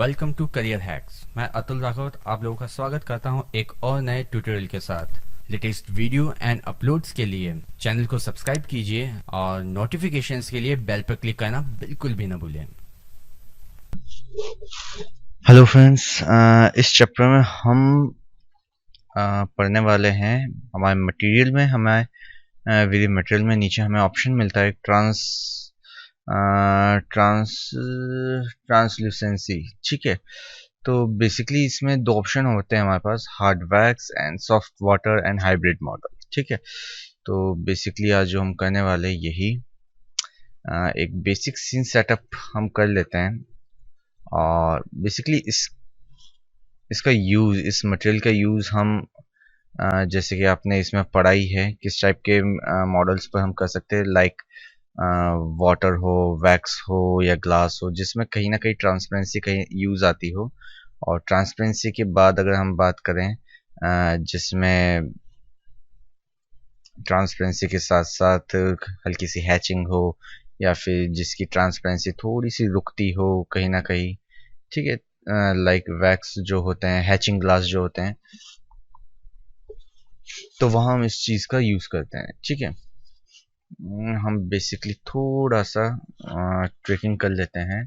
Welcome to career hacks. मैं अतुल राठौर आप लोगों का स्वागत करता हूं एक और नए ट्यूटोरियल के साथ। लेटेस्ट वीडियो एंड अपलोड्स के लिए चैनल को सब्सक्राइब कीजिए और नोटिफिकेशंस के लिए बेल पर क्लिक करना बिल्कुल भी ना भूलें। हेलो फ्रेंड्स, इस चैप्टर में हम पढ़ने वाले हैं हमारे मटेरियल में। हमारे वीडियो मटेरियल में नीचे हमें ऑप्शन मिलता है ट्रांसल्यूसेंसी। ठीक है, तो बेसिकली इसमें दो ऑप्शन होते हैं हमारे पास, hard wax and soft water and hybrid model. ठीक है, तो बेसिकली आज जो हम करने वाले यही एक बेसिक सीन सेटअप हम कर लेते हैं। और बेसिकली इसका यूज़, इस मटेरियल का यूज़ हम जैसे कि आपने इसमें पढ़ाई है किस टाइप के मॉडल्स पर हम कर सकते हैं, लाइक वाटर हो, वैक्स हो या ग्लास हो, जिसमें कहीं ना कहीं ट्रांसपेरेंसी कहीं यूज़ आती हो। और ट्रांसपेरेंसी के बाद अगर हम बात करें जिसमें ट्रांसपेरेंसी के साथ साथ हल्की सी हैचिंग हो, या फिर जिसकी ट्रांसपेरेंसी थोड़ी सी रुकती हो कहीं ना कहीं। ठीक है, लाइक वैक्स जो होते हैं, हैचिंग ग्लास जो होते हैं, तो वहाँ हम इस चीज़ का यूज़ करते हैं। ठीक है, हम बेसिकली थोड़ा सा ट्रिकिंग कर लेते हैं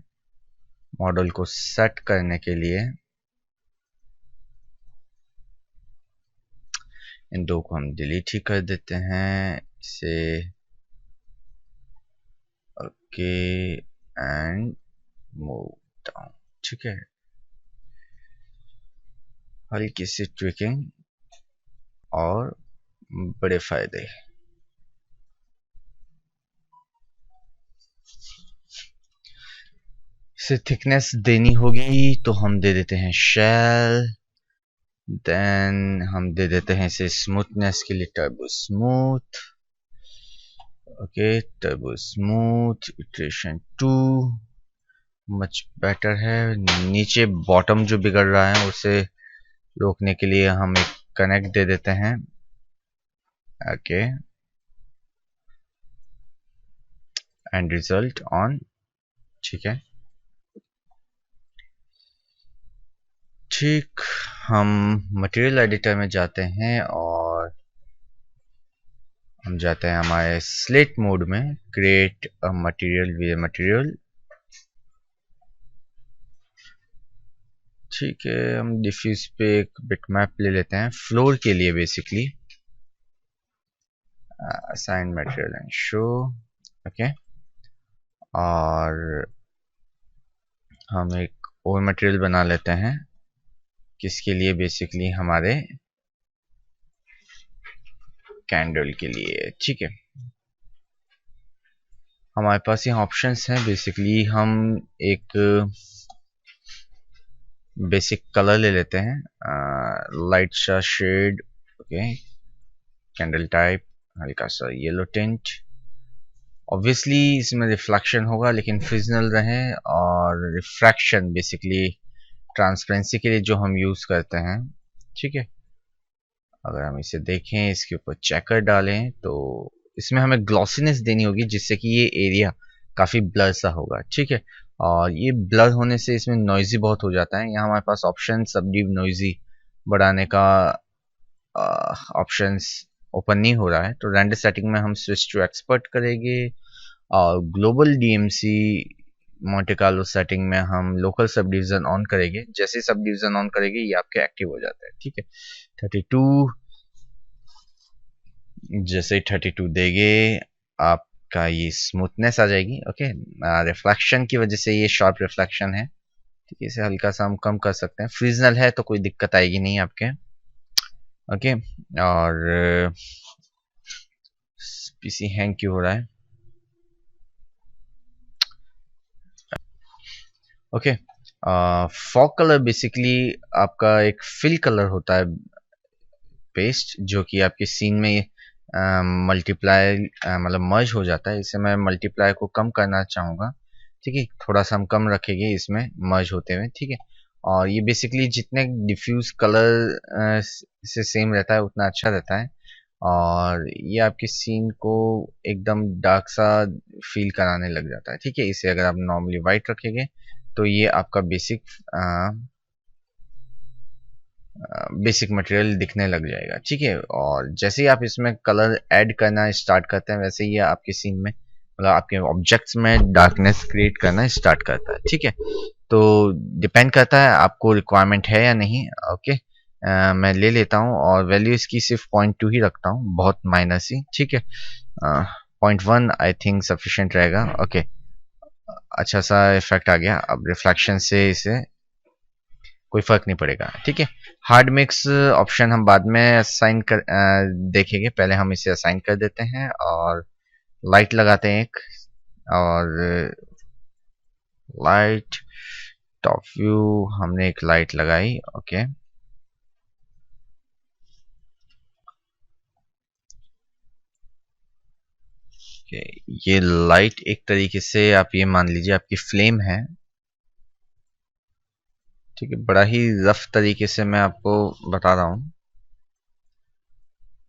मॉडल को सेट करने के लिए। इन दो को हम डिलीट ही कर देते हैं, इसे ओके एंड मूव डाउन। ठीक है, हल्की सी ट्रिकिंग और बड़े फायदे। इसे थिकनेस देनी होगी तो हम दे देते हैं शेल, देन हम दे देते हैं इसे स्मूथनेस के लिए turbo smooth. Okay, turbo smooth iteration 2 much better है। नीचे बॉटम जो बिगड़ रहा है उसे रोकने के लिए हम एक कनेक्ट दे देते हैं। Okay, and result on. ठीक है, ठीक, हम मटेरियल एडिटर में जाते हैं और हम जाते हैं हमारे स्लेट मोड में, create a material with material. ठीक है, हम डिफ्यूज पे एक बिटमैप ले लेते हैं फ्लोर के लिए basically. Assign material and show. Okay, और हम एक और मटेरियल बना लेते हैं किसके लिए, बेसिकली हमारे कैंडल के लिए। ठीक है, हमारे पास यहाँ ऑप्शंस हैं। बेसिकली हम एक बेसिक कलर ले लेते हैं, लाइट सा शेड। ओके, कैंडल टाइप हल्का सा येलो टिंट। ऑब्वियसली इसमें रिफ्लेक्शन होगा लेकिन फिजनल रहे, और रिफ्रैक्शन बेसिकली ट्रांसपेरेंसी के लिए जो हम यूज करते हैं। ठीक है, अगर हम इसे देखें, इसके ऊपर चेकर डालें तो इसमें हमें ग्लॉसीनेस देनी होगी जिससे कि ये एरिया काफी ब्लर सा होगा। ठीक है, और ये ब्लर होने से इसमें नॉइजी बहुत हो जाता है। यहाँ हमारे पास ऑप्शन सबड्यू नॉइजी बढ़ाने का ऑप्शंस ओपन नहीं हो रहा है, तो रेंडर सेटिंग में हम स्विच टू एक्सपर्ट करेंगे और global DMC Monte Carlo setting में हम लोकल सब डिवीजन ऑन करेंगे। जैसे सब डिवीजन ऑन करेंगे ये आपके एक्टिव हो जाता है। ठीक है, 32, जैसे 32 देंगे आपका ये स्मूथनेस आ जाएगी। ओके, रिफ्लेक्शन की वजह से ये शार्प रिफ्लेक्शन है। ठीक है, इसे हल्का सा हम कम कर सकते हैं। फ्रीजनल है तो कोई दिक्कत आएगी नहीं आपके। ओके, और पीसी हैंग क्यों हो रहा है? ओके, फॉग कलर बेसिकली आपका एक फिल कलर होता है पेस्ट, जो कि आपके सीन में मल्टीप्लाई मतलब मर्ज हो जाता है। इसे मैं मल्टीप्लाई को कम करना चाहूँगा। ठीक है, थोड़ा सा हम कम रखेंगे इसमें मर्ज होते हुए। ठीक है, और ये बेसिकली जितने डिफ्यूज कलर से सेम रहता है उतना अच्छा रहता है, और ये आपके सीन को एकदम डार्क सा फील कराने लग जाता है। ठीक है, इसे अगर आप नॉर्मली वाइट रखेंगे तो ये आपका बेसिक मटेरियल दिखने लग जाएगा, ठीक है। और जैसे ही आप इसमें कलर ऐड करना स्टार्ट करते हैं, वैसे ही आपके सीन में मतलब आपके ऑब्जेक्ट्स में डार्कनेस क्रिएट करना स्टार्ट करता है, ठीक है। तो डिपेंड करता है आपको रिक्वायरमेंट है या नहीं। ओके, मैं ले लेता हूँ और वैल्यू इसकी सिर्फ 0.2 ही रखता हूँ, बहुत माइनर सी, ठीक है। 0.1 आई थिंक सफिशिएंट रहेगा। ओके, अच्छा सा इफेक्ट आ गया। अब रिफ्लेक्शन से इसे कोई फर्क नहीं पड़ेगा, ठीक है। हार्ड मिक्स ऑप्शन हम बाद में असाइन कर देखेंगे, पहले हम इसे असाइन कर देते हैं और लाइट लगाते हैं एक। और लाइट टॉप व्यू, हमने एक लाइट लगाई। ओके, ये लाइट एक तरीके से आप ये मान लीजिए आपकी फ्लेम है, ठीक है। बड़ा ही रफ तरीके से मैं आपको बता रहा हूँ।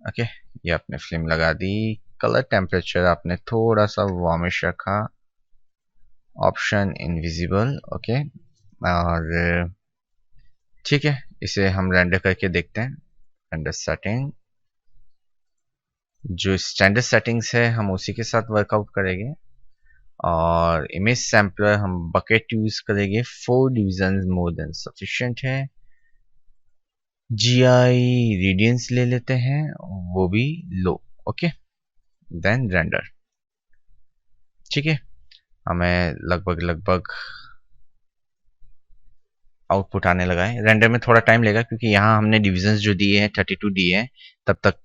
ओके, ये आपने फ्लेम लगा दी। कलर टेम्परेचर आपने थोड़ा सा वार्मिश रखा, ऑप्शन इनविजिबल। ओके, और ठीक है, इसे हम रेंडर करके देखते हैं। रेंडर सेटिंग, जो स्टैंडर्ड सेटिंग्स है हम उसी के साथ वर्कआउट करेंगे। और इमेज सैम्पलर हम बकेट यूज करेंगे, 4 डिविजन मोर देन सफिशिएंट है। GI रेडियंस ले लेते हैं, वो भी लो। ओके, देन रेंडर, ठीक है। हमें लगभग आउटपुट आने लगा है। रेंडर में थोड़ा टाइम लेगा क्योंकि यहाँ हमने डिविजन्स जो दिए हैं 32 दिए हैं, तब तक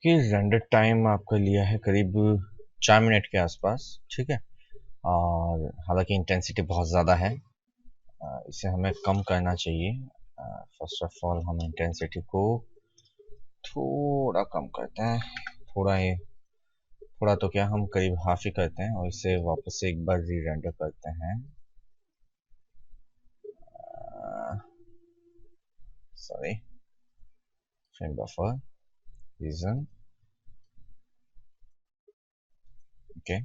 कि रेंडर टाइम आपका लिया है करीब 4 मिनट के आसपास, ठीक है। और हालांकि इंटेंसिटी बहुत ज़्यादा है, इसे हमें कम करना चाहिए। फर्स्ट ऑफ ऑल हम इंटेंसिटी को थोड़ा कम करते हैं, थोड़ा तो क्या, हम करीब हाफ ही करते हैं और इसे वापस से एक बार री रेंडर करते हैं। Sorry, frame buffer region. Okay,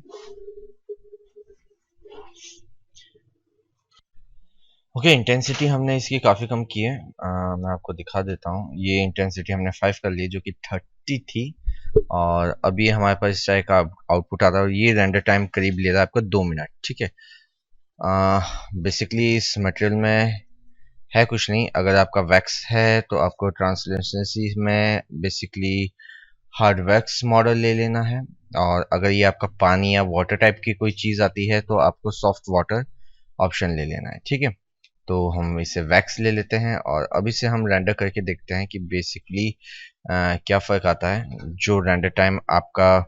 okay, intensity हमने इसकी काफ़ी कम की है। मैं आपको दिखा देता हूँ। ये इंटेंसिटी हमने 5 कर ली जो कि 30 थी, और अभी हमारे पास इस टाइप का आउटपुट आ रहा है और ये रेंडर टाइम करीब ले रहा है आपका 2 मिनट, ठीक है। बेसिकली इस मटेरियल में है कुछ नहीं। अगर आपका वैक्स है तो आपको ट्रांसलेंसी में बेसिकली हार्ड वैक्स मॉडल ले लेना है, और अगर ये आपका पानी या वाटर टाइप की कोई चीज़ आती है तो आपको सॉफ्ट वाटर ऑप्शन ले लेना है, ठीक है। तो हम इसे वैक्स ले लेते हैं और अब इसे हम रेंडर करके देखते हैं कि बेसिकली क्या फ़र्क आता है। जो रेंडर टाइम आपका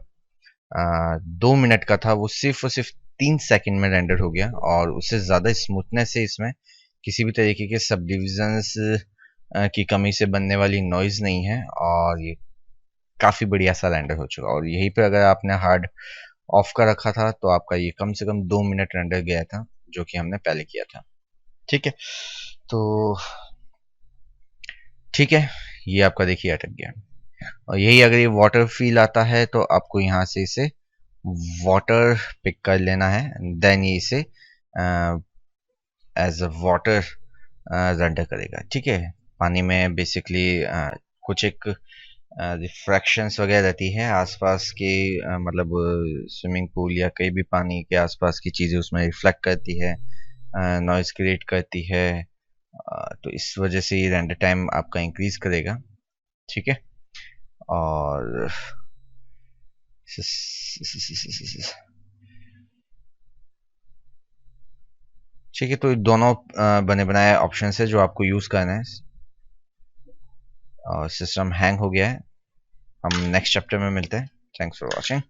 2 मिनट का था वो सिर्फ और सिर्फ 3 सेकंड में रेंडर हो गया, और उससे ज़्यादा स्मूथनेस है इसमें, किसी भी तरीके के सब डिविजन्स की कमी से बनने वाली नॉइज़ नहीं है, और ये काफ़ी बढ़िया सा रेंडर हो चुका। और यहीं पे अगर आपने हार्ड ऑफ का रखा था तो आपका ये कम से कम 2 मिनट रेंडर गया था, जो कि हमने पहले किया था, ठीक है। तो ठीक है, ये आपका देखिए अटक गया। और यही अगर ये वाटर फील आता है तो आपको यहाँ से इसे वाटर पिक कर लेना है, देन ये इसे एज अ वाटर रेंडर करेगा, ठीक है। पानी में बेसिकली कुछ एक रिफ्रैक्शंस वगैरह रहती है आसपास के, मतलब स्विमिंग पूल या कहीं भी पानी के आसपास की चीज़ें उसमें रिफ्लेक्ट करती है, नॉइज़ क्रिएट करती है। तो इस वजह से ये रेंडर टाइम आपका इंक्रीज करेगा, ठीक है। और ठीक है, तो दोनों बने बनाए ऑप्शन है जो आपको यूज़ करना है। और सिस्टम हैंग हो गया है। हम नेक्स्ट चैप्टर में मिलते हैं। Thanks for watching.